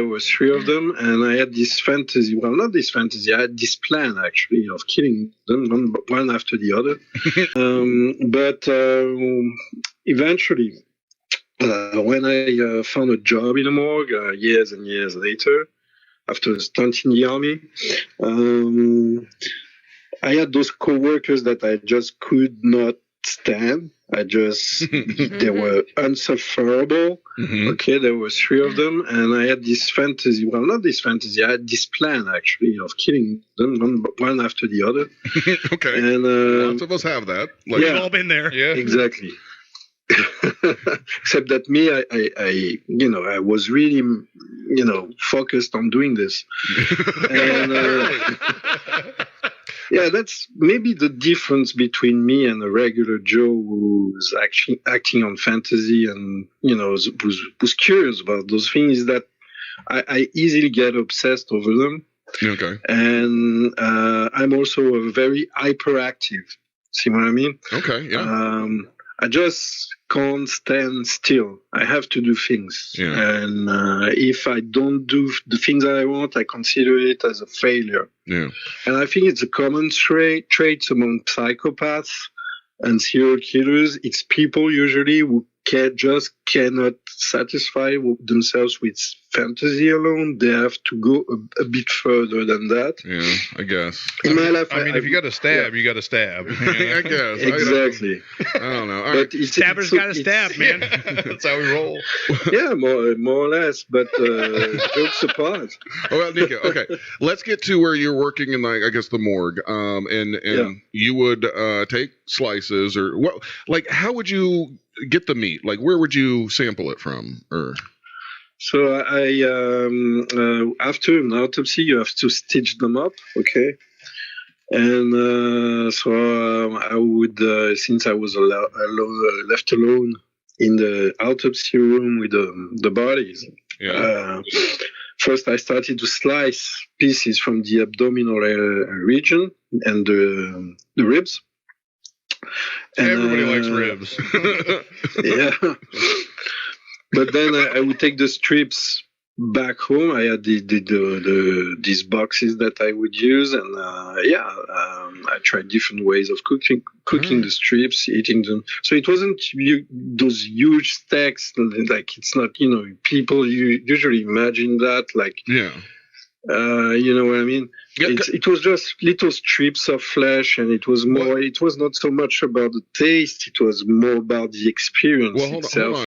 there were three of them, and I had this fantasy. Well, not this fantasy. I had this plan actually of killing them one after the other. But eventually, when I found a job in a morgue years and years later, after a stint in the army, I had those coworkers that I just could not stand. They were unsufferable. Okay, there were three of them, and I had this fantasy. Well, not this fantasy. I had this plan actually of killing them one after the other. Okay, and lots of us have that. Like, we've all been there. Yeah, exactly. Except that me, I was really, focused on doing this, and. Yeah, that's maybe the difference between me and a regular Joe who's actually acting on fantasy and, who's curious about those things, is that I easily get obsessed over them. Okay. And I'm also a very hyperactive. See what I mean? Okay, yeah. I just can't stand still. I have to do things. Yeah. And if I don't do the things I want, I consider it as a failure. Yeah. And I think it's a common trait among psychopaths and serial killers. It's people usually who just cannot satisfy themselves with fantasy alone. They have to go a bit further than that. Yeah, I guess. In my life, I mean, if you got to stab, you got to stab. I guess. Exactly. I don't know. But Stabber's got to stab, man. That's how we roll. Yeah, more or less. But jokes apart. Oh, well, Nico, okay. Let's get to where you're working in, the morgue. And you would take slices or what? Like, how would you get the meat? Like, where would you sample it from? So I after an autopsy, you have to stitch them up, okay? And so I would, since I was left alone in the autopsy room with the bodies, first I started to slice pieces from the abdominal region and the ribs. And, everybody likes ribs. Yeah. But then I would take the strips back home. I had these boxes that I would use, and I tried different ways of cooking the strips, eating them. So it wasn't those huge stacks. Like, it's not, people usually imagine that, like, you know what I mean? Yeah, it was just little strips of flesh, and it was more. It was not so much about the taste; it was more about the experience itself.